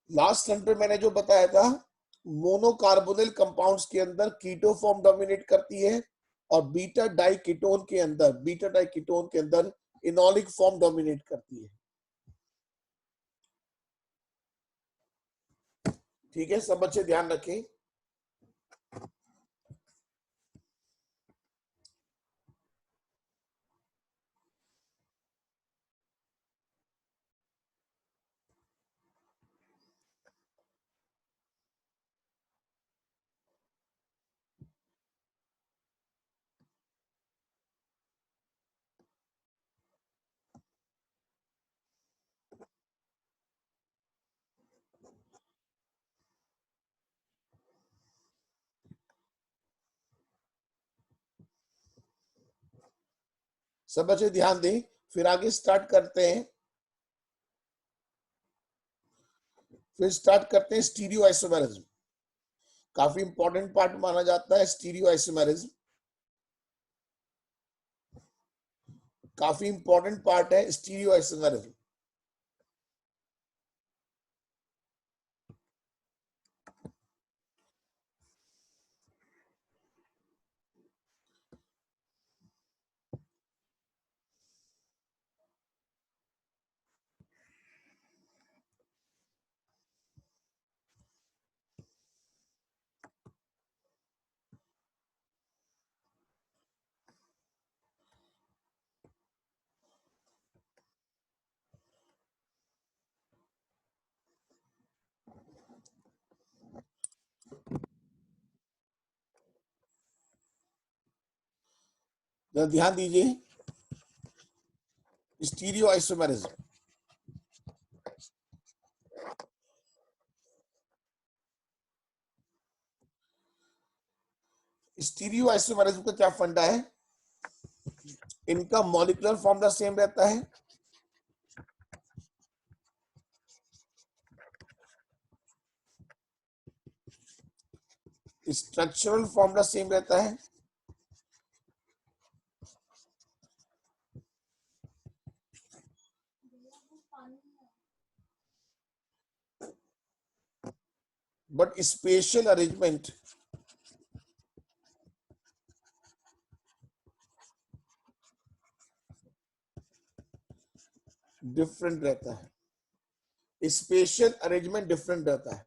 Last सन पे मैंने जो बताया था, मोनोकार्बोनिल कंपाउंड्स के अंदर कीटो फॉर्म डोमिनेट करती है और बीटा डाइकीटोन के अंदर इनोलिक फॉर्म डोमिनेट करती है। ठीक है, सब बच्चे ध्यान रखें। सब बच्चे ध्यान दें, फिर आगे स्टार्ट करते हैं। Stereo isomerism. काफी इंपॉर्टेंट पार्ट माना जाता है स्टीरियो आइसोमेरिज्म, काफी इंपॉर्टेंट पार्ट है स्टीरियो आइसोमेरिज्म। ध्यान दीजिए, स्टीरियो आइसोमेरिज्म। स्टीरियो आइसोमेरिज्म का क्या फंडा है? इनका मॉलिक्यूलर फॉर्मूला सेम रहता है, स्ट्रक्चरल फॉर्मूला सेम रहता है, बट स्पेशल अरेंजमेंट डिफरेंट रहता है, स्पेशल अरेंजमेंट डिफरेंट रहता है।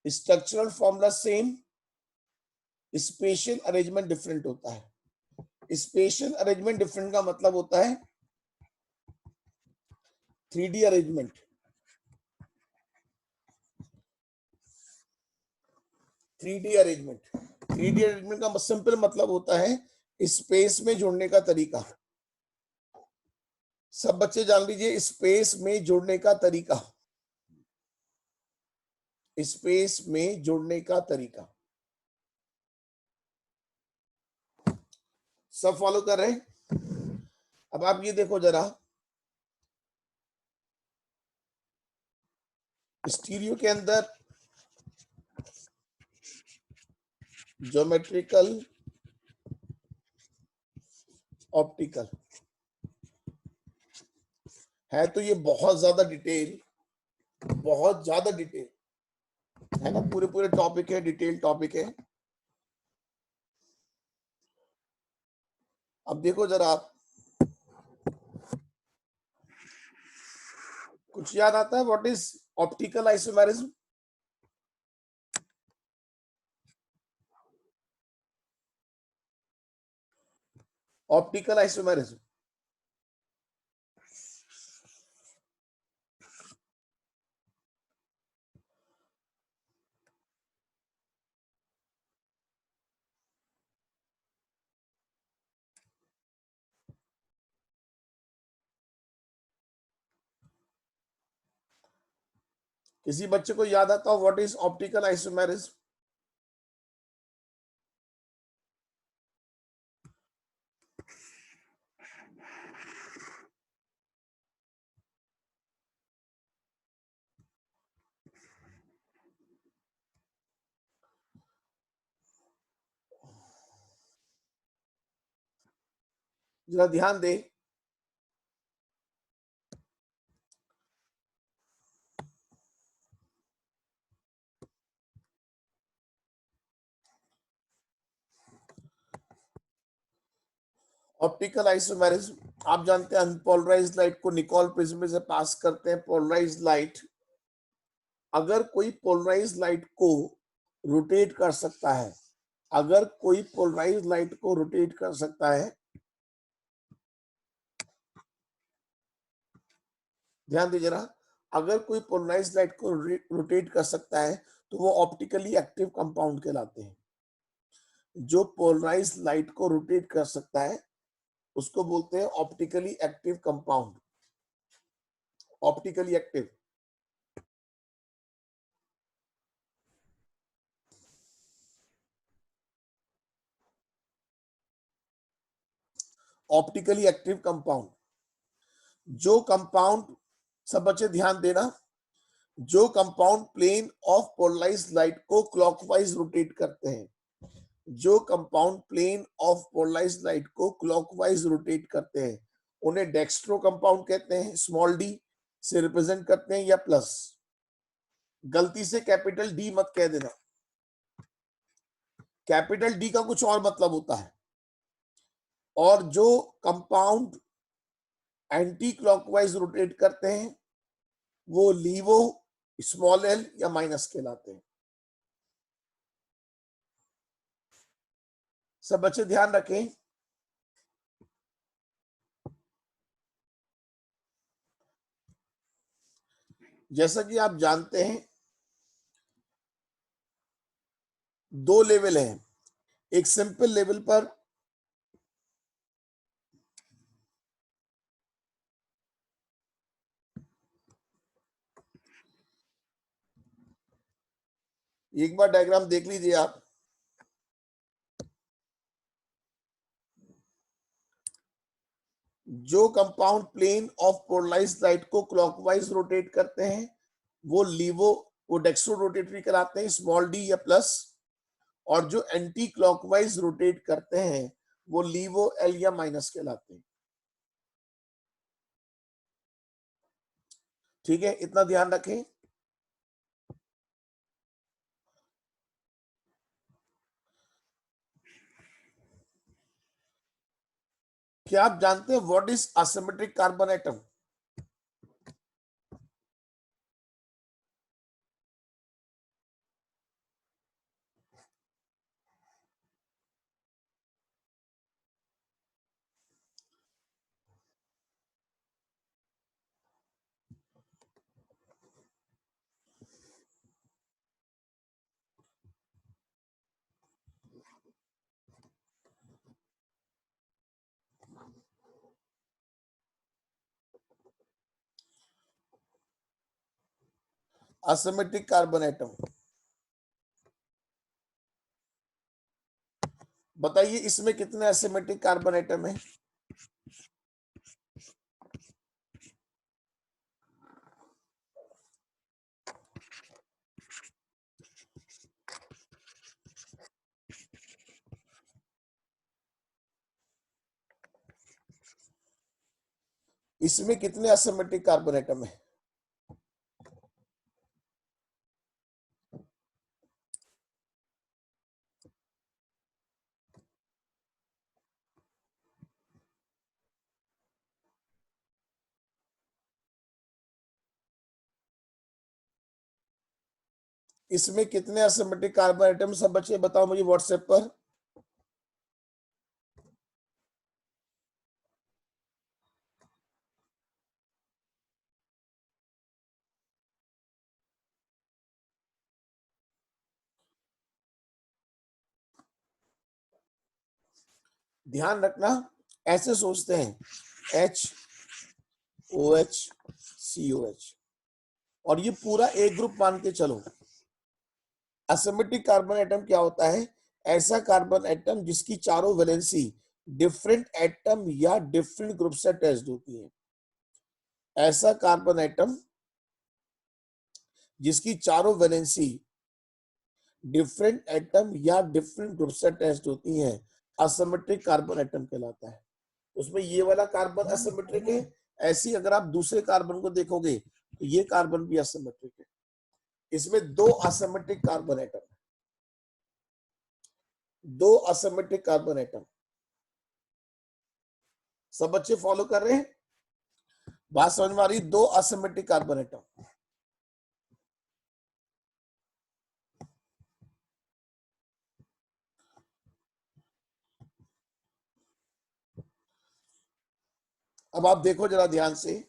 Structural formula same, special arrangement different होता है। स्पेशल अरेंजमेंट डिफरेंट का मतलब होता है 3D arrangement. 3D arrangement 3D arrangement का सिंपल मतलब होता है स्पेस में जोड़ने का तरीका। सब बच्चे जान लीजिए, स्पेस में जोड़ने का तरीका, स्पेस में जोड़ने का तरीका। सब फॉलो कर रहे हैं? अब आप ये देखो जरा, स्टीरियो के अंदर ज्योमेट्रिकल, ऑप्टिकल है, तो ये बहुत ज्यादा डिटेल है ना, पूरे पूरे टॉपिक है, डिटेल टॉपिक है। अब देखो जरा आप, कुछ याद आता है what is optical isomerism? Optical isomerism किसी बच्चे को याद आता हो व्हाट इज ऑप्टिकल आइसोमेरिज्म? जरा ध्यान दे, ऑप्टिकल आइसोमेरिज्म आप जानते हैं, अनपोलराइज्ड लाइट को निकोल प्रिज्म से पास करते हैं पोलराइज्ड लाइट। अगर कोई पोलराइज्ड लाइट को रोटेट कर सकता है, अगर कोई पोलराइज्ड लाइट को रोटेट कर सकता है, ध्यान दीजिए जरा, अगर कोई पोलराइज्ड लाइट को रोटेट कर सकता है तो वो ऑप्टिकली एक्टिव कंपाउंड कहलाते हैं। जो पोलराइज्ड लाइट को रोटेट कर सकता है उसको बोलते हैं optically active compound. Optically active, optically active compound. जो कंपाउंड, सब बच्चे ध्यान देना, जो compound plane of polarized light को क्लॉकवाइज रोटेट करते हैं, जो compound plane of polarized light को क्लॉकवाइज रोटेट करते हैं, उन्हें डेक्स्ट्रो कंपाउंड कहते हैं। स्मॉल डी से रिप्रेजेंट करते हैं या प्लस। गलती से कैपिटल डी मत कह देना, कैपिटल डी का कुछ और मतलब होता है। और जो कंपाउंड एंटी क्लॉकवाइज रोटेट करते हैं वो लीवो, स्मॉल एल या माइनस कहलाते हैं। सब बच्चे ध्यान रखें, जैसा कि आप जानते हैं दो लेवल हैं। एक सिंपल लेवल पर एक बार डायग्राम देख लीजिए आप, जो compound plane of polarized light को क्लॉकवाइज रोटेट करते हैं वो लीवो, वो डेक्स्ट्रो रोटेटरी कराते हैं, स्मॉल डी या प्लस। और जो एंटी क्लॉकवाइज रोटेट करते हैं वो लीवो एल या माइनस कहलाते हैं। ठीक है, इतना ध्यान रखें। क्या आप जानते हैं what is asymmetric carbon atom? Asymmetric carbon atom. बताइए इसमें कितने असिमेट्रिक कार्बन एटम है? इसमें कितने असिमेट्रिक कार्बन एटम है? इसमें कितने असिमेट्रिक कार्बन एटम? सब बच्चे बताओ मुझे व्हाट्सएप पर। ध्यान रखना, ऐसे सोचते हैं HOH COH और ये पूरा एक ग्रुप मान के चलो। असिमेट्रिक कार्बन एटम क्या होता है? ऐसा कार्बन एटम जिसकी चारों वैलेंसी डिफरेंट एटम या डिफरेंट ग्रुप से अटैच्ड होती है। ऐसा कार्बन एटम जिसकी चारों वैलेंसी डिफरेंट एटम या डिफरेंट ग्रुप से अटैच्ड होती हैं असिमेट्रिक कार्बन एटम कहलाता है। उसमें ये वाला कार्बन असिमेट्रिक है। ऐसी अगर आप दूसरे कार्बन को देखोगे तो ये कार्बन भी असिमेट्रिक है। इसमें दो असिमेट्रिक कार्बन एटम, दो असिमेट्रिक कार्बन एटम। सब बच्चे फॉलो कर रहे हैं? बात समझ में आ रही? दो असिमेट्रिक कार्बन एटम। अब आप देखो जरा ध्यान से,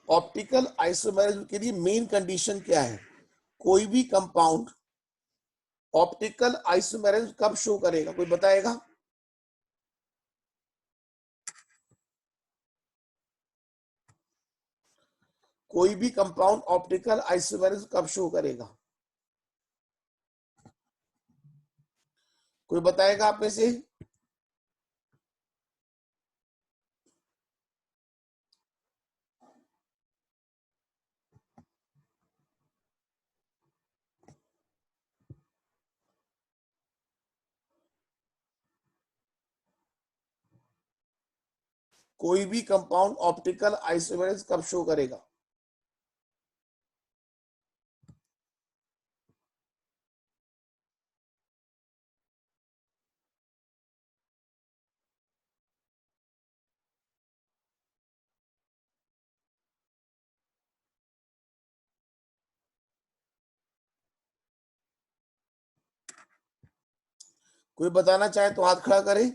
ऑप्टिकल आइसोमेरिज्म के लिए मेन कंडीशन क्या है? कोई भी कंपाउंड ऑप्टिकल आइसोमेरिज्म कब शो करेगा? कोई बताएगा? कोई भी कंपाउंड ऑप्टिकल आइसोमेरिज्म कब शो करेगा? कोई बताएगा आप में से? कोई भी कंपाउंड ऑप्टिकल आइसोमेरिज्म कब शो करेगा? कोई बताना चाहे तो हाथ खड़ा करे।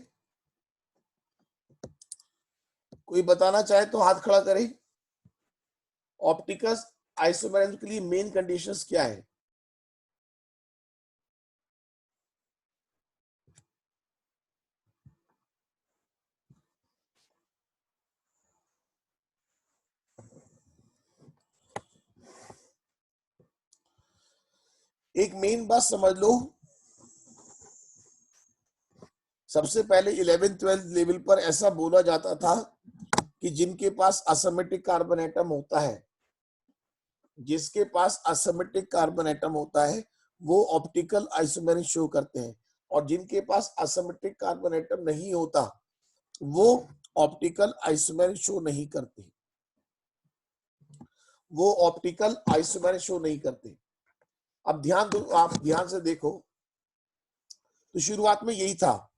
कोई बताना चाहे तो हाथ खड़ा करे। ऑप्टिकल आइसोमेरिज्म के लिए मेन कंडीशंस क्या है? एक मेन बात समझ लो, सबसे पहले 11th-12th लेवल पर ऐसा बोला जाता था कि जिनके पास असिमेट्रिक कार्बन एटम होता है, जिसके पास असिमेट्रिक कार्बन एटम होता है वो ऑप्टिकल आइसोमेरिज्म शो करते हैं, और जिनके पास असिमेट्रिक कार्बन एटम नहीं होता वो ऑप्टिकल आइसोमेरिज्म शो नहीं करते। वो ऑप्टिकल आइसोमेरिज्म शो नहीं करते। अब ध्यान दो, आप ध्यान से देखो, तो शुरुआत में यही था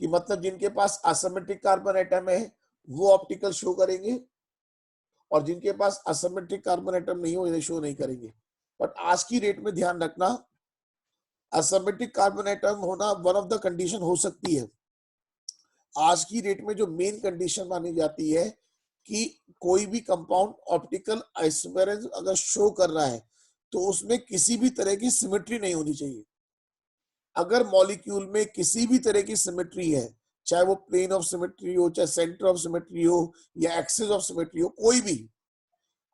कि मतलब जिनके पास असिमेट्रिक कार्बन एटम है वो ऑप्टिकल शो करेंगे, और जिनके पास असिमेट्रिक कार्बन एटम नहीं हो शो नहीं करेंगे। बट आज की डेट में ध्यान रखना, असिमेट्रिक कार्बन एटम होना वन ऑफ द कंडीशन हो सकती है। आज की डेट में जो मेन कंडीशन मानी जाती है कि कोई भी कंपाउंड ऑप्टिकल आइसोमेरिज्म अगर शो कर रहा है तो उसमें किसी भी तरह की सिमेट्री नहीं होनी चाहिए। अगर मॉलिक्यूल में किसी भी तरह की सिमेट्री है चाहे वो प्लेन ऑफ सिमेट्री हो, चाहे सेंटर ऑफ सिमेट्री हो, या एक्सिस ऑफ सिमेट्री हो, कोई भी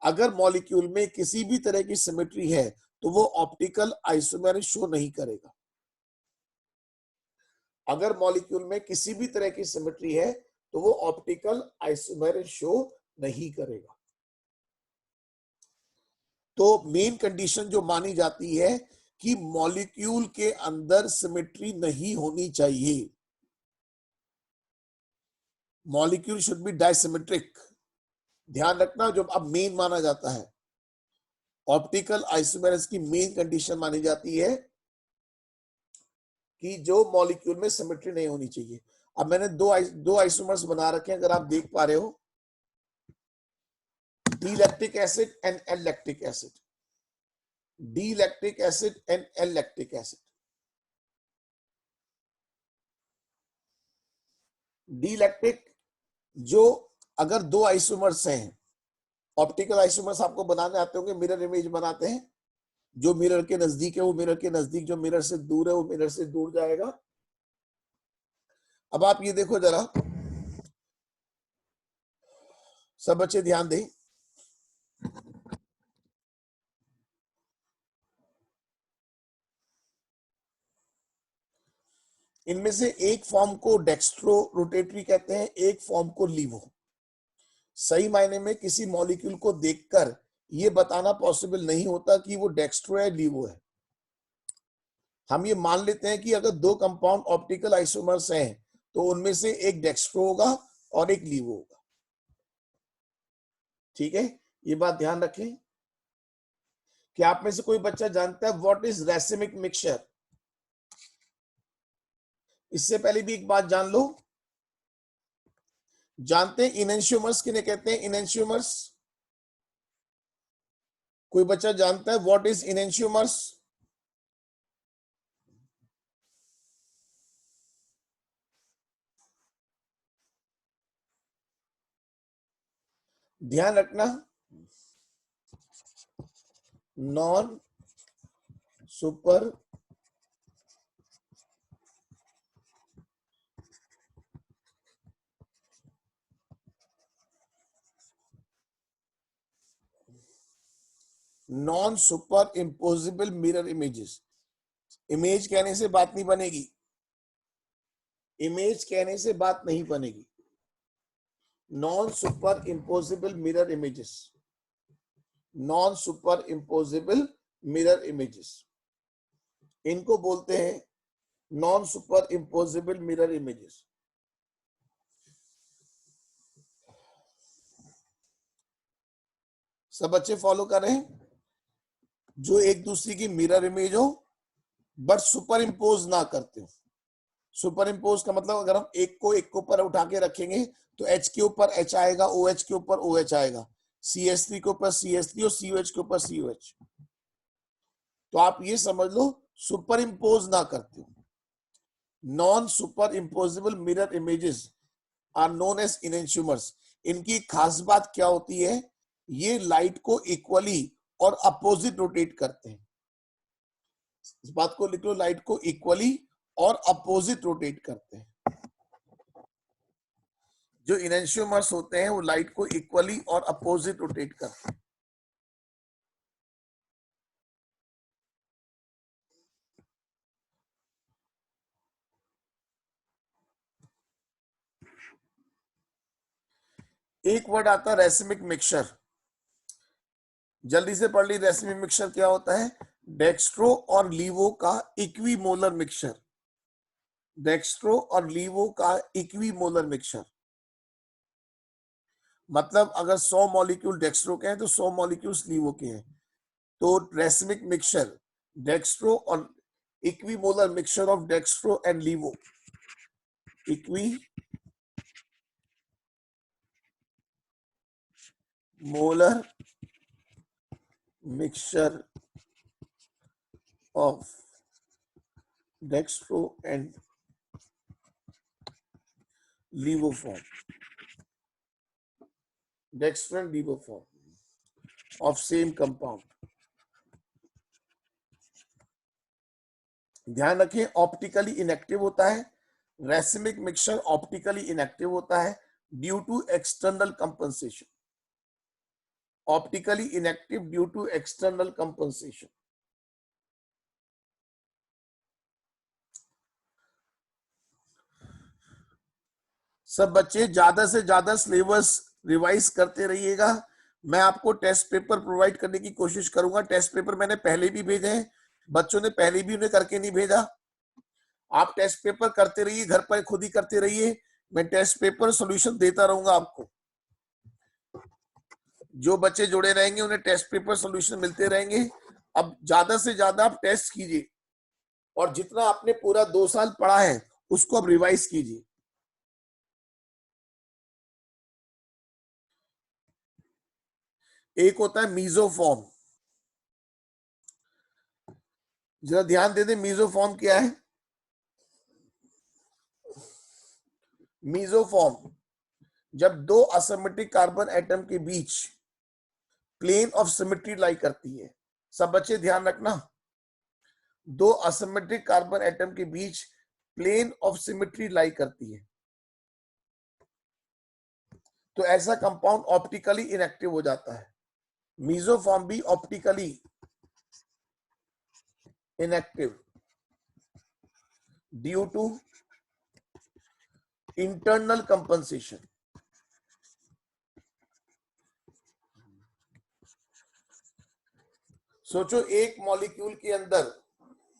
अगर मॉलिक्यूल में किसी भी तरह की सिमेट्री है तो वो ऑप्टिकल आइसोमेरिक शो नहीं करेगा। अगर मॉलिक्यूल में किसी भी तरह की सिमेट्री है तो वो ऑप्टिकल आइसोमेरिक शो नहीं करेगा। तो मेन कंडीशन जो मानी जाती है कि मॉलिक्यूल के अंदर सिमेट्री नहीं होनी चाहिए, मॉलिक्यूल शुड बी डायसिमेट्रिक। ध्यान रखना, जो अब मेन माना जाता है, ऑप्टिकल आइसोमेरिक की मेन कंडीशन मानी जाती है कि जो मॉलिक्यूल में सिमेट्री नहीं होनी चाहिए। अब मैंने दो आइसोमर्स बना रखे हैं, अगर आप देख पा रहे हो, D lactic acid and L lactic acid, D lactic acid and L lactic acid. D lactic, जो अगर दो आइसोमर्स हैं, ऑप्टिकल आइसोमर्स आपको बनाने आते होंगे, मिरर इमेज बनाते हैं, जो मिरर के नजदीक है वो मिरर के नजदीक, जो मिरर से दूर है वो मिरर से दूर जाएगा। अब आप ये देखो जरा, सब बच्चे ध्यान दें, इनमें से एक फॉर्म को डेक्स्ट्रो रोटेटरी कहते हैं, एक फॉर्म को लीवो। सही मायने में किसी मॉलिक्यूल को देखकर ये बताना पॉसिबल नहीं होता कि वो डेक्स्ट्रो है लीवो है। हम ये मान लेते हैं कि अगर दो कंपाउंड ऑप्टिकल आइसोमर्स हैं तो उनमें से एक डेक्स्ट्रो होगा और एक लीवो होगा। ठीक है, ये बात ध्यान रखें। कि आप में से कोई बच्चा जानता है व्हाट इज रेसिमिक मिक्सचर? इससे पहले भी एक बात जान लो, जानते हैं इनेंशियोमर्स किन्हें कहते हैं? इनेंशियोमर्स, कोई बच्चा जानता है व्हाट इज इनेंशियोमर्स? ध्यान रखना, non super non super imposable mirror images. Image कहने से बात नहीं बनेगी, इमेज कहने से बात नहीं बनेगी। Non super imposable mirror images, non super imposable mirror images, इनको बोलते हैं non super imposable mirror images. सब बच्चे फॉलो कर रहे हैं? जो एक दूसरे की मिरर इमेज हो बट सुपर इम्पोज ना करते हो। सुपर इम्पोज का मतलब, अगर हम एक को एक के ऊपर उठा के रखेंगे तो H के ऊपर H आएगा, OH के ऊपर OH आएगा, CH3 के ऊपर CH3 और COH के ऊपर COH। तो आप ये समझ लो सुपर इम्पोज ना करते हो। Non super imposable mirror images are known as enantiomers. इनकी खास बात क्या होती है? ये लाइट को इक्वली और अपोजिट रोटेट करते हैं। इस बात को लिख लो, लाइट को इक्वली और अपोजिट रोटेट करते हैं। जो इनेंशियोमर्स होते हैं वो लाइट को इक्वली और अपोजिट रोटेट करते हैं। एक वर्ड आता है रेसिमिक मिक्सचर, जल्दी से पढ़ ली। रेसिमिक मिक्सचर क्या होता है? डेक्स्ट्रो और लीवो का इक्विमोलर मिक्सचर, डेक्स्ट्रो और लीवो का इक्विमोलर मिक्सचर। मतलब अगर 100 मॉलिक्यूल डेक्स्ट्रो के हैं तो 100 मॉलिक्यूल्स लीवो के हैं। तो रेसिमिक मिक्सचर डेक्स्ट्रो और equimolar mixture of dextro and laevo, equimolar mixture of dextro and levo form, dextro and levo form of same compound। ध्यान रखें ऑप्टिकली इनएक्टिव होता है, रेसिमिक मिक्सचर ऑप्टिकली इनएक्टिव होता है due to external compensation, optically inactive due to external compensation. सब बच्चे ज्यादा से ज्यादा सिलेबस रिवाइज करते रहिएगा। मैं आपको टेस्ट पेपर प्रोवाइड करने की कोशिश करूंगा। टेस्ट पेपर मैंने पहले भी भेजे हैं, बच्चों ने पहले भी उन्हें करके नहीं भेजा। आप टेस्ट पेपर करते रहिए, घर पर खुद ही करते रहिए। मैं टेस्ट पेपर सॉल्यूशन देता रहूंगा आपको। जो बच्चे जुड़े रहेंगे उन्हें टेस्ट पेपर सॉल्यूशन मिलते रहेंगे। अब ज्यादा से ज्यादा आप टेस्ट कीजिए और जितना आपने पूरा 2 साल पढ़ा है उसको अब रिवाइज कीजिए। एक होता है मीजोफॉर्म, जरा ध्यान दे दे मीजोफॉर्म क्या है। मीजोफॉर्म जब दो असिमेट्रिक कार्बन एटम के बीच प्लेन ऑफ सिमेट्री लाई करती है। सब बच्चे ध्यान रखना, दो असिमेट्रिक कार्बन एटम के बीच प्लेन ऑफ सिमेट्री लाई करती है तो ऐसा कंपाउंड ऑप्टिकली इनएक्टिव हो जाता है। मीजोफॉर्म भी optically inactive due to internal compensation. सोचो एक मॉलिक्यूल के अंदर,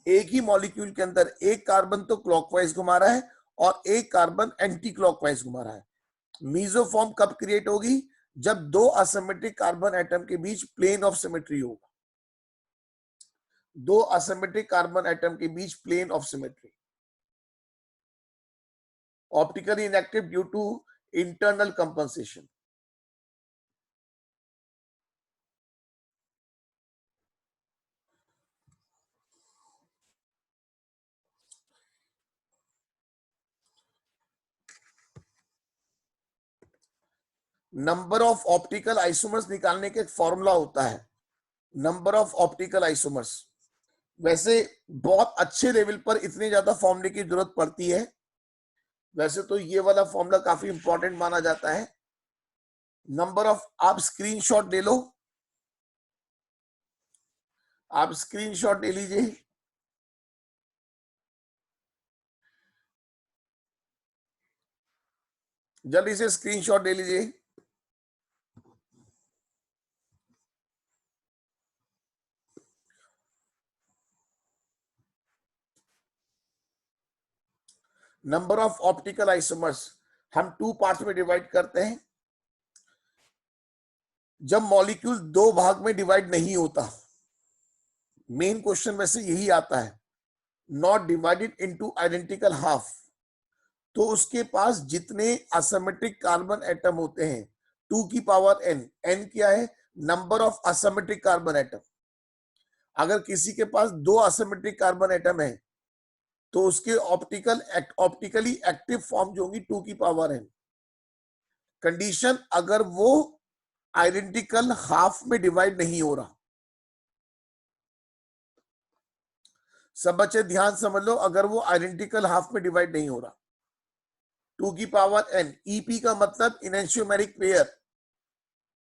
एक ही मॉलिक्यूल के अंदर एक कार्बन तो क्लॉकवाइज घुमा रहा है और एक कार्बन एंटी क्लॉकवाइज घुमा रहा है। मीजोफॉर्म कब क्रिएट होगी? जब दो असिमेट्रिक कार्बन एटम के बीच प्लेन ऑफ सिमेट्री होगा। दो असिमेट्रिक कार्बन एटम के बीच plane of symmetry. Optically inactive due to internal compensation. Number of optical isomers निकालने का एक फॉर्मूला होता है, नंबर ऑफ ऑप्टिकल आइसोमर्स। वैसे बहुत अच्छे लेवल पर इतने ज्यादा फॉर्मूले की जरूरत पड़ती है। वैसे तो ये वाला फॉर्मूला काफी इंपॉर्टेंट माना जाता है। नंबर ऑफ, आप स्क्रीनशॉट ले लो, आप स्क्रीनशॉट ले लीजिए। जल्दी से स्क्रीनशॉट ले लीजिए। नंबर ऑफ ऑप्टिकल आइसोमर्स हम 2 पार्ट्स में डिवाइड करते हैं। जब मॉलिक्यूल 2 भाग में डिवाइड नहीं होता, मेन क्वेश्चन में से यही आता है, not divided into identical half, तो उसके पास जितने असिमेट्रिक कार्बन एटम होते हैं 2 की पावर n, n क्या है? Number of asymmetric carbon atom. अगर किसी के पास 2 असिमेट्रिक कार्बन एटम है तो उसके ऑप्टिकली एक्टिव फॉर्म जो होंगी 2 की पावर n। कंडीशन अगर वो आइडेंटिकल हाफ में डिवाइड नहीं हो रहा। सब बच्चे ध्यान समझ लो, अगर वो आइडेंटिकल हाफ में डिवाइड नहीं हो रहा, 2 की पावर n। ईपी का मतलब इनेंशियोमेरिक पेयर,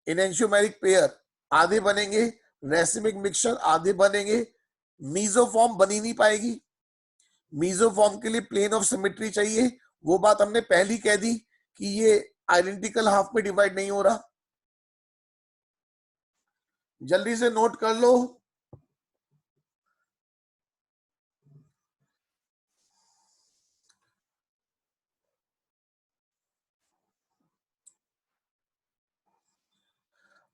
इनेंशियोमेरिक पेयर आधे बनेंगे, रेसिमिक मिक्सचर आधे बनेंगे। मीजोफॉर्म बनी नहीं पाएगी। मीजोफॉर्म के लिए प्लेन ऑफ सिमेट्री चाहिए, वो बात हमने पहली कह दी कि ये आइडेंटिकल हाफ में डिवाइड नहीं हो रहा। जल्दी से नोट कर लो।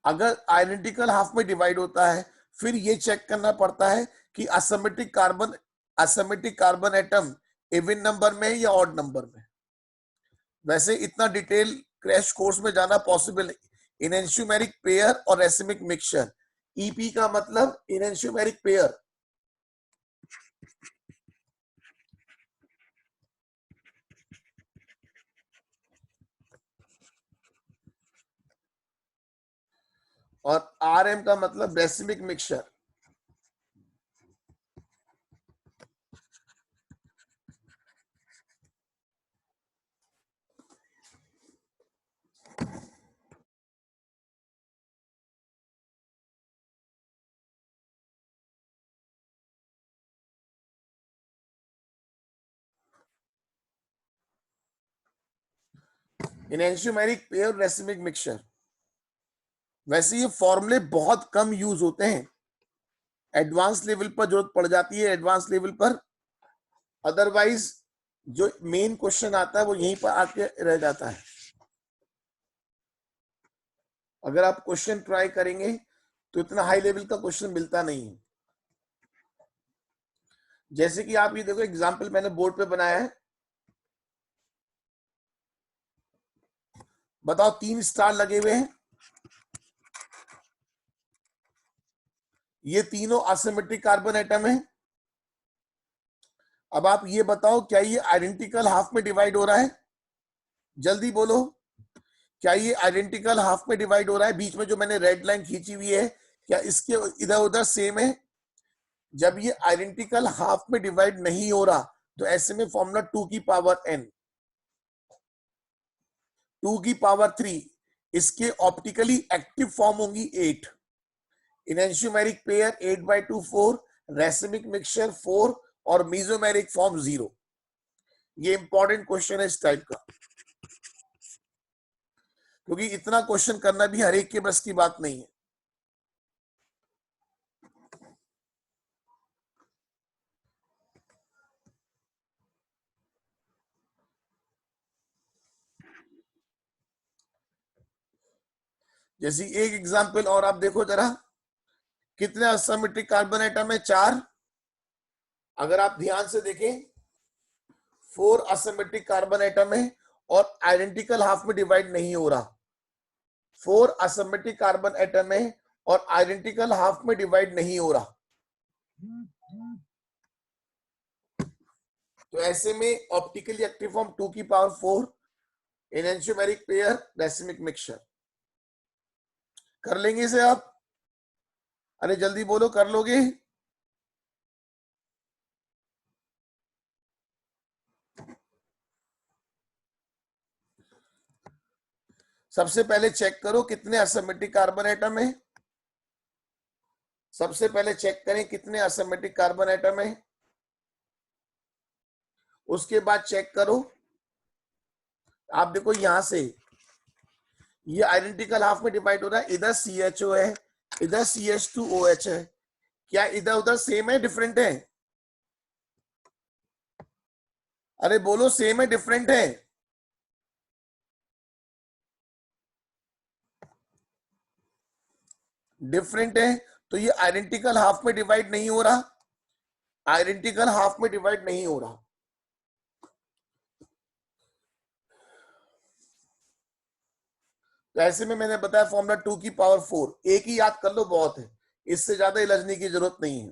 अगर आइडेंटिकल हाफ में डिवाइड होता है फिर ये चेक करना पड़ता है कि asymmetric carbon atom even number में या ऑड नंबर में। वैसे इतना डिटेल क्रैश कोर्स में जाना पॉसिबल नहीं। इनेंशियोमेरिक पेयर और रेसिमिक मिक्सचर, ईपी का मतलब इनेंशियोमेरिक पेयर। और आरएम का मतलब racemic mixture. Enantiomeric pair racemic mixture, वैसे ये फॉर्मूले बहुत कम यूज होते हैं, एडवांस लेवल पर जरूरत पड़ जाती है एडवांस लेवल पर, अदरवाइज जो मेन क्वेश्चन आता है वो यहीं पर आके रह जाता है। अगर आप क्वेश्चन ट्राई करेंगे तो इतना हाई लेवल का क्वेश्चन मिलता नहीं है। जैसे कि आप ये देखो एग्जांपल मैंने बोर्ड पे बनाया है, बताओ 3 स्टार लगे हुए हैं, ये तीनों असिमेट्रिक कार्बन एटम है। अब आप ये बताओ क्या ये आइडेंटिकल हाफ में डिवाइड हो रहा है? जल्दी बोलो, क्या ये आइडेंटिकल हाफ में डिवाइड हो रहा है? बीच में जो मैंने रेड लाइन खींची हुई है क्या इसके इधर उधर सेम है? जब ये आइडेंटिकल हाफ में डिवाइड नहीं हो रहा तो ऐसे में फॉर्मूला 2 की पावर n, 2 की पावर 3, इसके ऑप्टिकली एक्टिव फॉर्म होंगी 8, इनेंशियोमेरिक पेयर 8/2 4, रेसिमिक मिक्सचर 4 और मीजोमेरिक फॉर्म 0। ये इंपॉर्टेंट क्वेश्चन है इस टाइप का, क्योंकि इतना क्वेश्चन करना भी हर एक के बस की बात नहीं है। जैसी एक एग्जांपल और आप देखो जरा, कितने असिमेट्रिक कार्बन एटम है? 4। अगर आप ध्यान से देखें 4 असिमेट्रिक कार्बन एटम है और आइडेंटिकल हाफ में डिवाइड नहीं हो रहा। 4 असिमेट्रिक कार्बन एटम है और आइडेंटिकल हाफ में डिवाइड नहीं हो रहा, तो ऐसे में ऑप्टिकली एक्टिव फॉर्म 2 की पावर 4, एनेंशियोमेरिक पेयर रेसिमिक मिक्सचर। कर लेंगे इसे आप? अरे जल्दी बोलो, कर लोगे? सबसे पहले चेक करो कितने असिमेट्रिक कार्बन एटम है। सबसे पहले चेक करें कितने असिमेट्रिक कार्बन एटम है, उसके बाद चेक करो। आप देखो यहां से ये आइडेंटिकल हाफ में डिवाइड हो रहा है, इधर CHO है, इधर CH2OH है, क्या इधर उधर सेम है डिफरेंट है? अरे बोलो, सेम है डिफरेंट है? डिफरेंट है, तो ये आइडेंटिकल हाफ में डिवाइड नहीं हो रहा, आइडेंटिकल हाफ में डिवाइड नहीं हो रहा। तो ऐसे में मैंने बताया फॉर्मूला 2 की पावर 4, एक ही याद कर लो बहुत है, इससे ज्यादा इलझने की जरूरत नहीं है।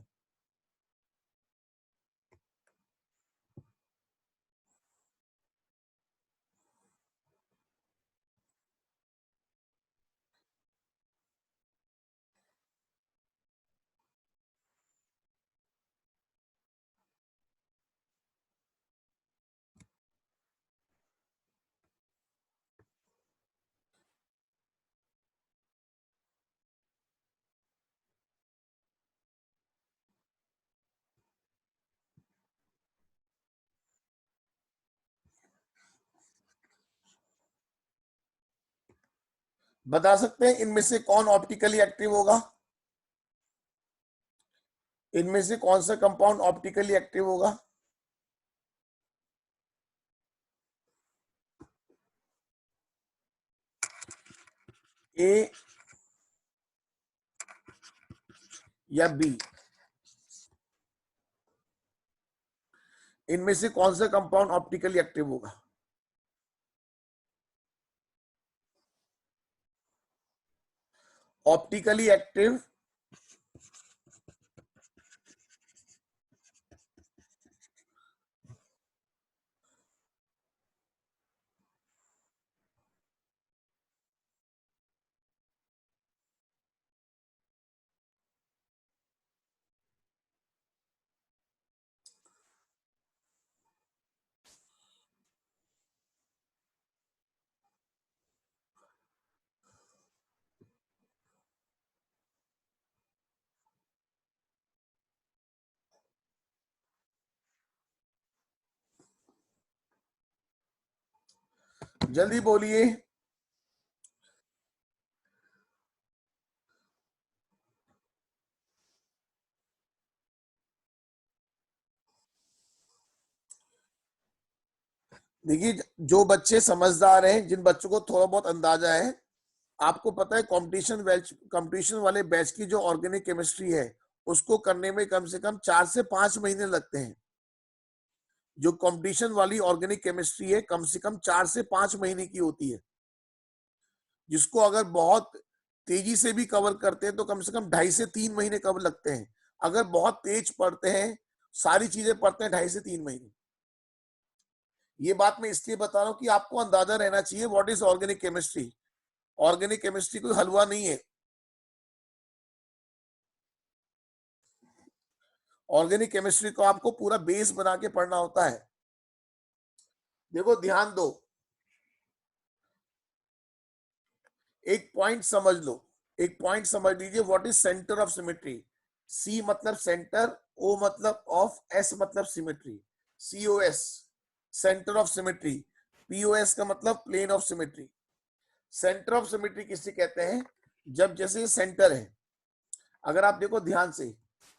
बता सकते हैं इनमें से कौन ऑप्टिकली एक्टिव होगा? इनमें से कौन सा कंपाउंड ऑप्टिकली एक्टिव होगा? ए या बी? इनमें से कौन सा कंपाउंड ऑप्टिकली एक्टिव होगा? ऑप्टिकली एक्टिव जल्दी बोलिए। देखिए, जो बच्चे समझदार हैं, जिन बच्चों को थोड़ा बहुत अंदाजा है, आपको पता है कंपटीशन वाले बैच की जो ऑर्गेनिक केमिस्ट्री है उसको करने में कम से कम 4 से 5 महीने लगते हैं। जो कंपटीशन वाली ऑर्गेनिक केमिस्ट्री है कम से कम 4 से 5 महीने की होती है, जिसको अगर बहुत तेजी से भी कवर करते हैं तो कम से कम 2.5 से 3 महीने कवर लगते हैं। अगर बहुत तेज पढ़ते हैं, सारी चीजें पढ़ते हैं, 2.5 से 3 महीने। ये बात मैं इसलिए बता रहा हूँ कि आपको अंदाजा रहना चाहिए what is organic chemistry. Organic chemistry कोई हलवा नहीं है। ऑर्गेनिक केमिस्ट्री को आपको पूरा बेस बना के पढ़ना होता है। देखो ध्यान दो, एक पॉइंट समझ लो, एक पॉइंट समझ लीजिए। What is centre of symmetry? C मतलब सेंटर, ओ मतलब ऑफ, एस मतलब symmetry. COS centre of symmetry, POS का मतलब plane of symmetry. Centre of symmetry किसे कहते हैं? जब जैसे सेंटर है, अगर आप देखो ध्यान से,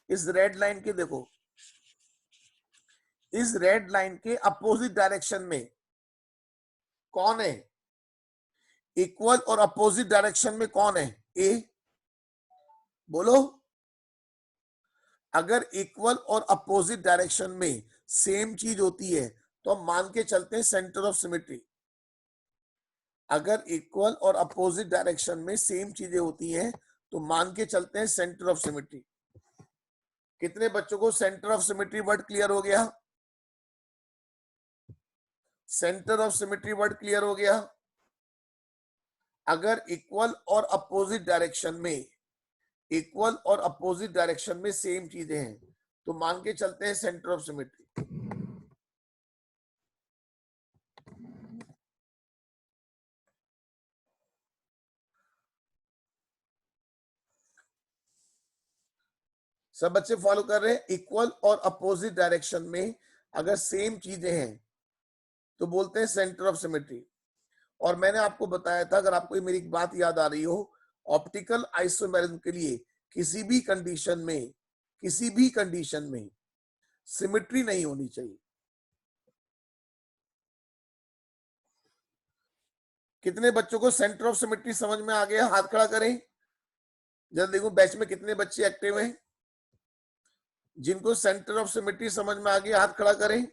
इस रेड लाइन के देखो, इस रेड लाइन के अपोजिट डायरेक्शन में कौन है? इक्वल और अपोजिट डायरेक्शन में कौन है? ए। बोलो। अगर इक्वल और अपोजिट डायरेक्शन में सेम चीज होती है तो हम मान के चलते हैं सेंटर ऑफ सिमेट्री। अगर इक्वल और अपोजिट डायरेक्शन में सेम चीजें होती हैं तो मान के चलते हैं सेंटर ऑफ सिमेट्री। कितने बच्चों को centre of symmetry word clear हो गया? Centre of symmetry word clear हो गया? अगर इक्वल और अपोजिट डायरेक्शन में, इक्वल और अपोजिट डायरेक्शन में सेम चीजें हैं तो मान के चलते हैं सेंटर ऑफ सिमेट्री। सब बच्चे फॉलो कर रहे हैं? इक्वल और अपोजिट डायरेक्शन में अगर सेम चीजें हैं तो बोलते हैं सेंटर ऑफ सिमेट्री। और मैंने आपको बताया था, अगर आपको मेरी बात याद आ रही हो, ऑप्टिकल आइसोमेरिज्म के लिए किसी भी कंडीशन में, किसी भी कंडीशन में सिमेट्री नहीं होनी चाहिए। कितने बच्चों को सेंटर ऑफ सिमेट्री समझ में आ गया? हाथ खड़ा करें। जरा देखो बैच में कितने बच्चे एक्टिव हैं। जिनको सेंटर ऑफ सिमेट्री समझ में आ गया हाथ खड़ा करें।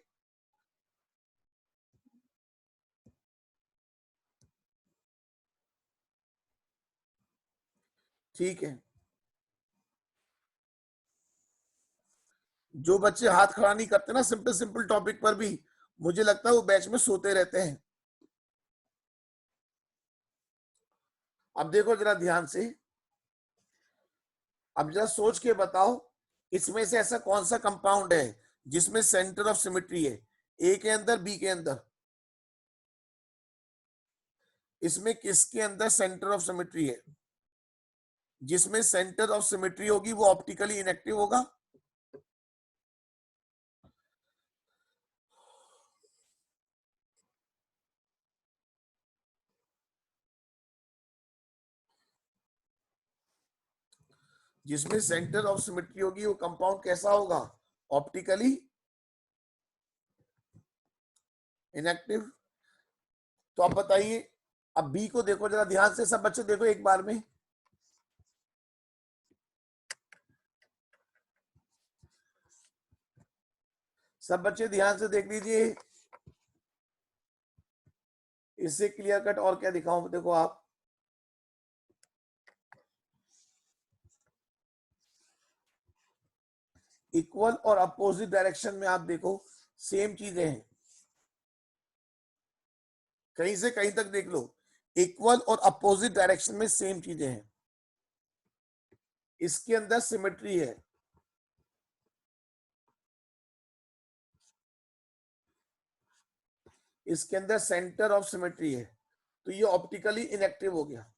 ठीक है। जो बच्चे हाथ खड़ा नहीं करते ना सिंपल सिंपल टॉपिक पर भी, मुझे लगता है वो बैच में सोते रहते हैं। अब देखो जरा ध्यान से, अब जरा सोच के बताओ, इसमें से ऐसा कौन सा कंपाउंड है जिसमें सेंटर ऑफ सिमेट्री है? ए के अंदर, बी के अंदर? इसमें किसके अंदर सेंटर ऑफ सिमेट्री है? जिसमें सेंटर ऑफ सिमेट्री होगी वो ऑप्टिकली इनएक्टिव होगा। जिसमें सेंटर ऑफ सिमेट्री होगी वो कंपाउंड कैसा होगा? Optically inactive. तो आप बताइए, अब बी को देखो जरा ध्यान से, सब बच्चे देखो एक बार में। सब बच्चे ध्यान से देख लीजिए। इससे क्लियर कट और क्या दिखाऊं? देखो आप, इक्वल और अपोजिट डायरेक्शन में आप देखो सेम चीजें हैं। कहीं से कहीं तक देख लो, इक्वल और अपोजिट डायरेक्शन में सेम चीजें हैं। इसके अंदर सिमेट्री है। इसके अंदर सेंटर ऑफ सिमेट्री है, तो ये ऑप्टिकली इनएक्टिव हो गया।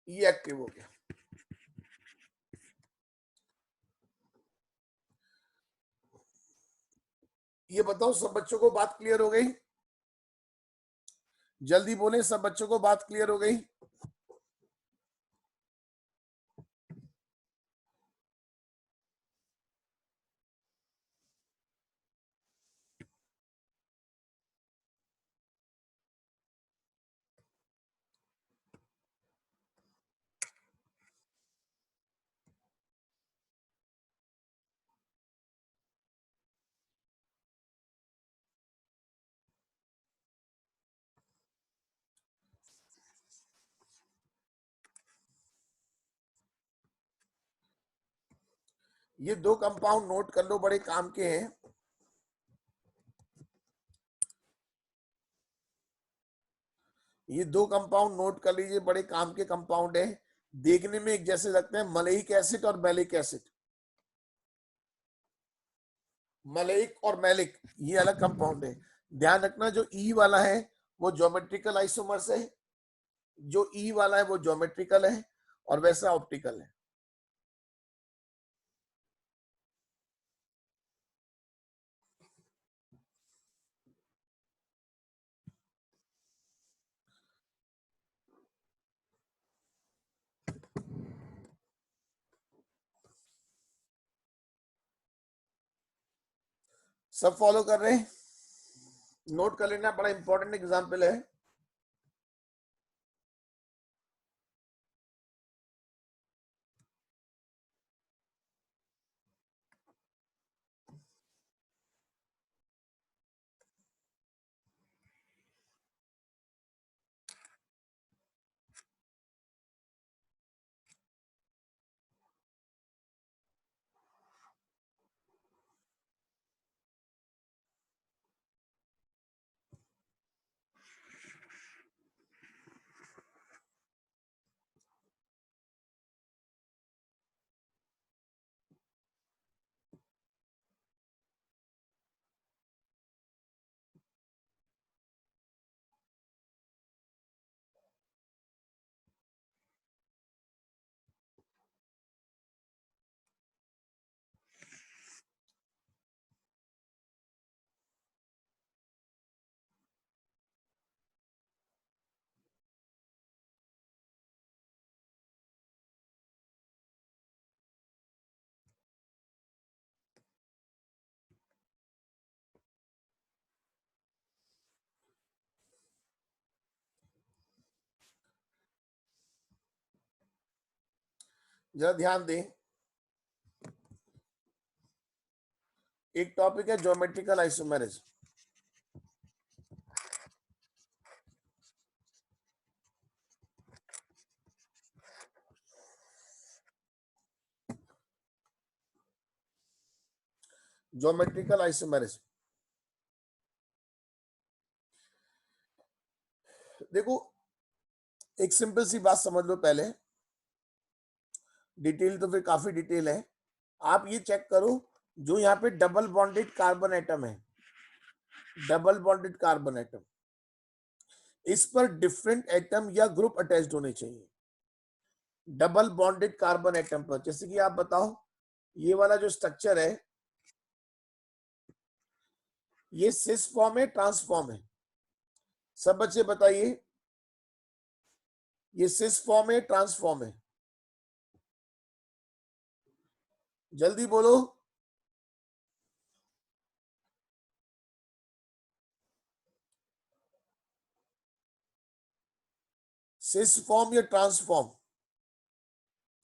ये एक्टिव हो गया। ये बताओ सब बच्चों को बात क्लियर हो गई? जल्दी बोले, सब बच्चों को बात क्लियर हो गई? ये दो कंपाउंड नोट कर लो, बड़े काम के हैं। ये दो कंपाउंड नोट कर लीजिए, बड़े काम के कंपाउंड है। देखने में एक जैसे लगते हैं, मलेइक एसिड और मैलिक एसिड। मलेइक और मैलिक ये अलग कंपाउंड है। ध्यान रखना, जो ई वाला है वो ज्योमेट्रिकल आइसोमर्स है, जो ई वाला है वो ज्योमेट्रिकल है, और वैसा ऑप्टिकल है। सब फॉलो कर रहे हैं? नोट कर लेना, बड़ा इंपॉर्टेंट एग्जाम्पल है। जरा ध्यान दें, एक टॉपिक है ज्योमेट्रिकल आइसोमेरिज्म। ज्योमेट्रिकल आइसोमेरिज्म, देखो एक सिंपल सी बात समझ लो पहले, डिटेल तो फिर काफी डिटेल है। आप ये चेक करो, जो यहाँ पे डबल बॉन्डेड कार्बन एटम है, डबल बॉन्डेड कार्बन एटम, इस पर डिफरेंट एटम या ग्रुप अटैच्ड होने चाहिए। डबल बॉन्डेड कार्बन एटम पर, जैसे कि आप बताओ, ये वाला जो स्ट्रक्चर है, ये सिस फॉर्म है, ट्रांसफॉर्म है? सब बच्चे बताइए, ये सिस फॉर्म है, ट्रांसफॉर्म है? जल्दी बोलो। सिस फॉर्म या ट्रांसफॉर्म?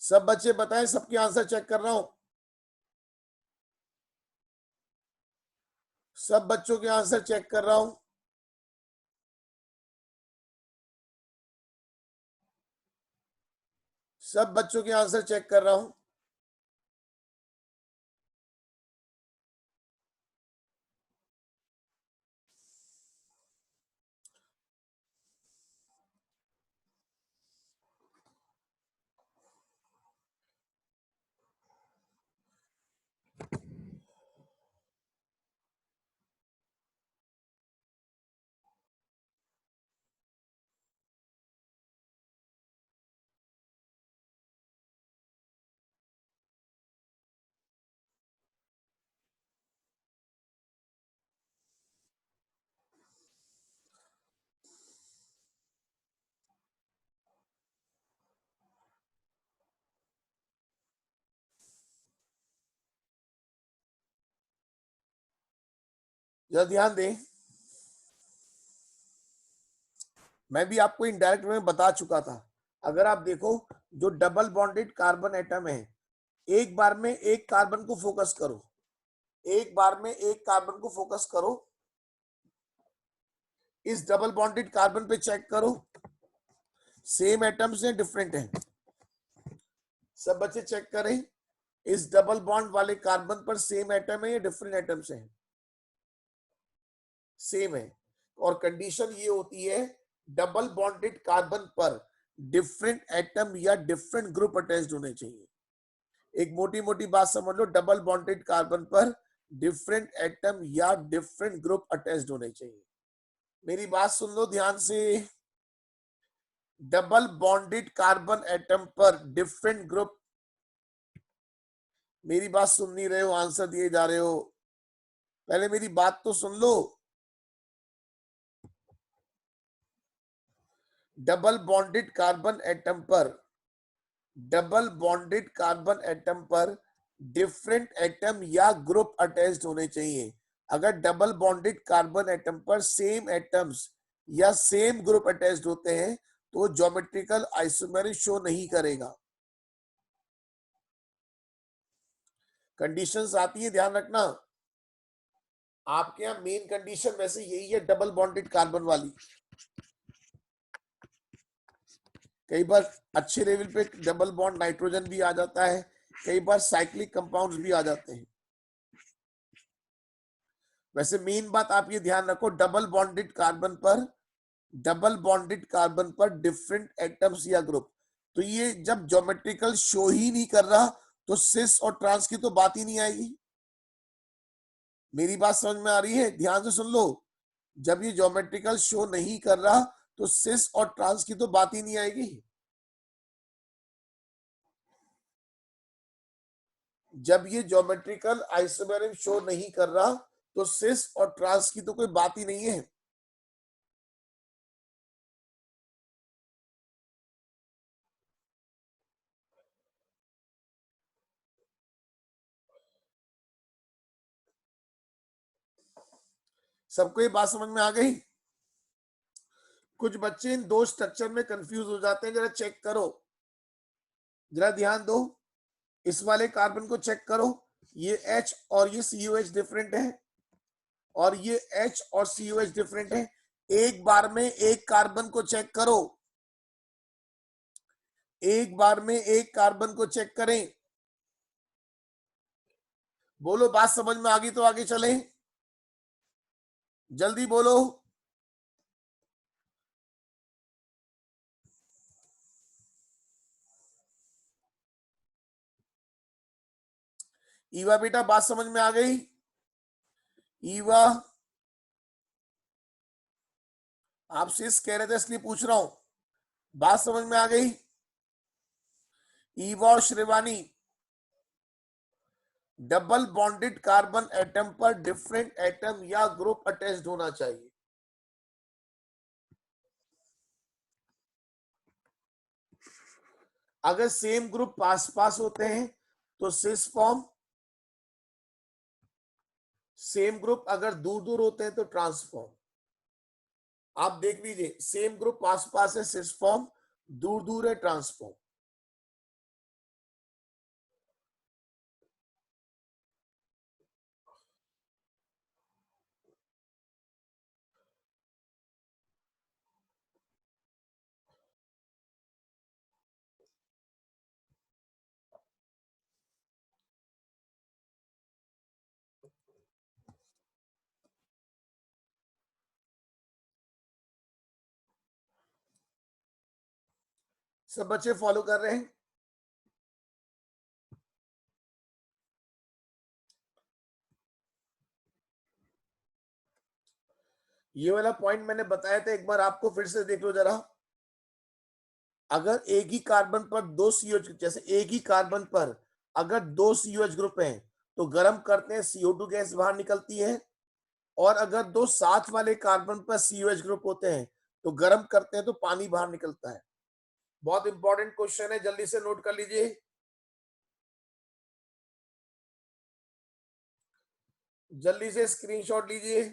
सब बच्चे बताएं, सबके आंसर चेक कर रहा हूं। सब बच्चों के आंसर चेक कर रहा हूं। सब बच्चों के आंसर चेक कर रहा हूं। जरा ध्यान दें, मैं भी आपको इनडायरेक्ट में बता चुका था। अगर आप देखो, जो डबल बॉन्डेड कार्बन एटम है, एक बार में एक कार्बन को फोकस करो, एक बार में एक कार्बन को फोकस करो, इस डबल बॉन्डेड कार्बन पे चेक करो, सेम एटम्स हैं डिफरेंट हैं? सब बच्चे चेक करें, इस डबल बॉन्ड वाले कार्बन पर सेम एटम है या डिफरेंट एटम्स हैं? सेम है। और कंडीशन ये होती है, डबल बॉन्डेड कार्बन पर डिफरेंट एटम या डिफरेंट ग्रुप अटैच्ड होने चाहिए। एक मोटी मोटी बात समझ लो, डबल बॉन्डेड कार्बन पर डिफरेंट एटम या डिफरेंट ग्रुप अटैच्ड होने चाहिए। मेरी बात सुन लो ध्यान से, डबल बॉन्डेड कार्बन एटम पर डिफरेंट ग्रुप, मेरी बात सुन नहीं रहे हो, आंसर दिए जा रहे हो, पहले मेरी बात तो सुन लो। डबल बॉन्डेड कार्बन एटम पर, डबल बॉन्डेड कार्बन एटम पर डिफरेंट एटम या ग्रुप अटैच्ड होने चाहिए। अगर डबल बॉन्डेड कार्बन एटम पर सेम एटम्स या सेम ग्रुप अटैच्ड होते हैं तो ज्योमेट्रिकल आइसोमेरिक शो नहीं करेगा। कंडीशंस आती है, ध्यान रखना। आपके यहाँ मेन कंडीशन वैसे यही है, डबल बॉन्डेड कार्बन वाली। कई बार अच्छे लेवल पे डबल बॉन्ड नाइट्रोजन भी आ जाता है, कई बार साइक्लिक कंपाउंड्स भी आ जाते हैं। वैसे मेन बात आप ये ध्यान रखो, डबल बॉन्डेड कार्बन पर, डबल बॉन्डेड कार्बन पर डिफरेंट एटम्स या ग्रुप, तो ये जब ज्योमेट्रिकल शो ही नहीं कर रहा तो सिस और ट्रांस की तो बात ही नहीं आएगी। मेरी बात समझ में आ रही है? ध्यान से सुन लो, जब ये ज्योमेट्रिकल शो नहीं कर रहा तो सिस और ट्रांस की तो बात ही नहीं आएगी। जब ये ज्योमेट्रिकल आइसोमेरिक शो नहीं कर रहा तो सिस और ट्रांस की तो कोई बात ही नहीं है। सबको ये बात समझ में आ गई? कुछ बच्चे इन दो स्ट्रक्चर में कंफ्यूज हो जाते हैं, जरा चेक करो, जरा ध्यान दो, इस वाले कार्बन को चेक करो, ये H और ये COH डिफरेंट है, और ये H और COH डिफरेंट है। एक बार में एक कार्बन को चेक करो, एक बार में एक कार्बन को चेक करें। बोलो, बात समझ में आ गई तो आगे चलें, जल्दी बोलो। ईवा बेटा, बात समझ में आ गई? ईवा, आपसे इस कह रहे थे इसलिए पूछ रहा हूं, बात समझ में आ गई? ईवा और श्रिवानी, डबल बॉन्डेड कार्बन एटम पर डिफरेंट एटम या ग्रुप अटैच्ड होना चाहिए। अगर सेम ग्रुप पास पास होते हैं तो सिस फॉर्म, सेम ग्रुप अगर दूर दूर होते हैं तो ट्रांसफॉर्म। आप देख लीजिए, सेम ग्रुप पास पास है सिस फॉर्म, दूर दूर है ट्रांसफॉर्म। सब बच्चे फॉलो कर रहे हैं? ये वाला पॉइंट मैंने बताया था, एक बार आपको फिर से देख लो जरा। अगर एक ही कार्बन पर दो सीओएच, जैसे एक ही कार्बन पर अगर दो सीओएच ग्रुप हैं तो गर्म करते हैं CO2 गैस बाहर निकलती है, और अगर दो साथ वाले कार्बन पर COH ग्रुप होते हैं तो गर्म करते हैं तो पानी बाहर निकलता है। बहुत इंपॉर्टेंट क्वेश्चन है, जल्दी से नोट कर लीजिए, जल्दी से स्क्रीनशॉट लीजिए।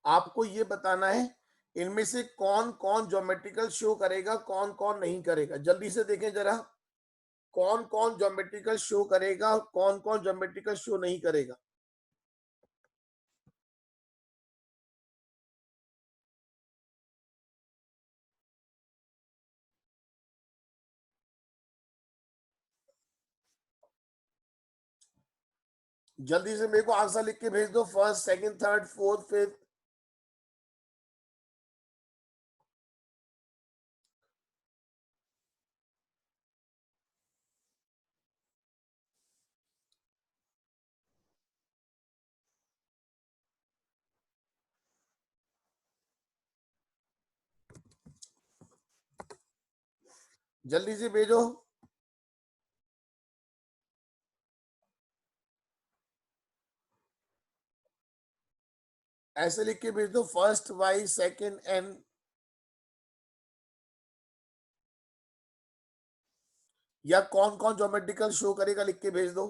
आपको ये बताना है इनमें से कौन कौन ज्योमेट्रिकल शो करेगा, कौन कौन नहीं करेगा। जल्दी से देखें जरा, कौन कौन ज्योमेट्रिकल शो करेगा, कौन कौन ज्योमेट्रिकल शो नहीं करेगा। जल्दी से मेरे को आंसर लिख के भेज दो, first, second, third, fourth, fifth. जल्दी से भेजो। ऐसे लिख के भेज दो, फर्स्ट वाई, सेकंड एन। या कौन कौन ज्योमेट्रिकल शो करेगा लिख के भेज दो।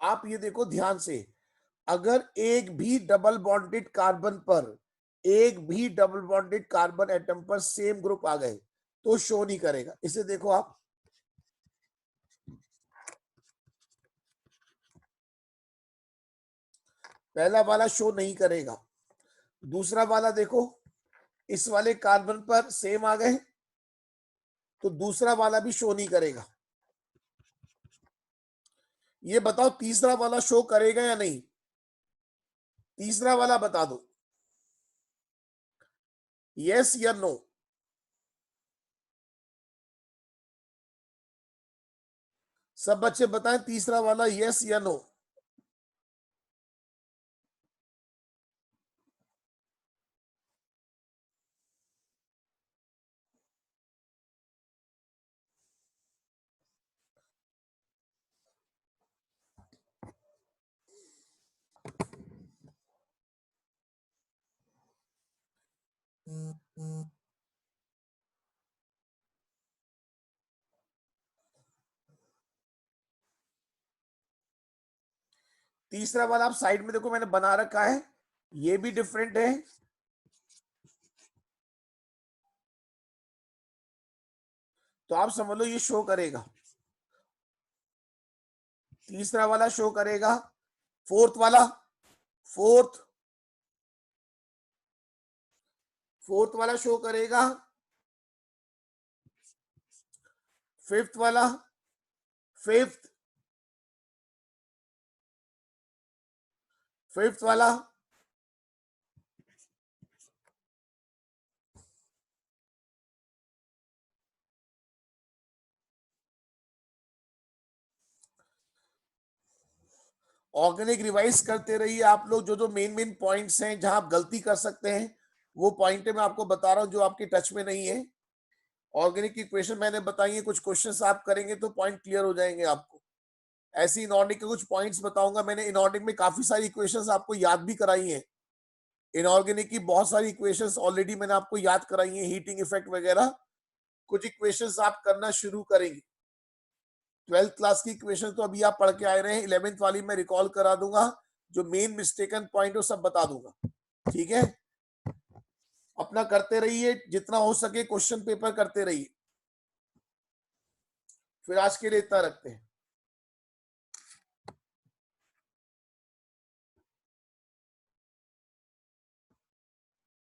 आप ये देखो ध्यान से, अगर एक भी डबल बॉन्डेड कार्बन पर, एक भी डबल बॉन्डेड कार्बन एटम पर सेम ग्रुप आ गए तो शो नहीं करेगा। इसे देखो आप, पहला वाला शो नहीं करेगा। दूसरा वाला देखो, इस वाले कार्बन पर सेम आ गए तो दूसरा वाला भी शो नहीं करेगा। ये बताओ तीसरा वाला शो करेगा या नहीं? तीसरा वाला बता दो, यस या नो। सब बच्चे बताएं, तीसरा वाला यस या नो। तीसरा वाला आप साइड में देखो, मैंने बना रखा है, ये भी डिफरेंट है। तो आप समझ लो ये शो करेगा, तीसरा वाला शो करेगा। फोर्थ वाला, फोर्थ फोर्थ वाला शो करेगा। फिफ्थ वाला, फिफ्थ फिफ्थ वाला, ऑर्गेनिक रिवाइज करते रहिए आप लोग। जो जो मेन मेन पॉइंट्स हैं जहां आप गलती कर सकते हैं वो पॉइंट मैं आपको बता रहा हूं जो आपके टच में नहीं है। ऑर्गेनिक की इक्वेशन मैंने बताई है, कुछ क्वेश्चंस आप करेंगे तो पॉइंट क्लियर हो जाएंगे आपको। ऐसे इनऑर्गेनिक के कुछ पॉइंट्स बताऊंगा। मैंने इनऑर्गेनिक में काफी सारी इक्वेशंस आपको याद भी कराई हैं। इनऑर्गेनिक की बहुत सारी इक्वेशंस ऑलरेडी मैंने आपको याद कराई हैं, हीटिंग इफेक्ट वगैरह। कुछ इक्वेशंस आप करना शुरू करेंगे। 12th क्लास की इक्वेशन तो अभी आप पढ़ के आए रहे हैं, 11th वाली मैं रिकॉल करा दूंगा, जो मेन मिस्टेकन पॉइंट वो सब बता दूंगा। ठीक है, अपना करते रहिए, जितना हो सके क्वेश्चन पेपर करते रहिए। फिर आज के लिए इतना रखते हैं।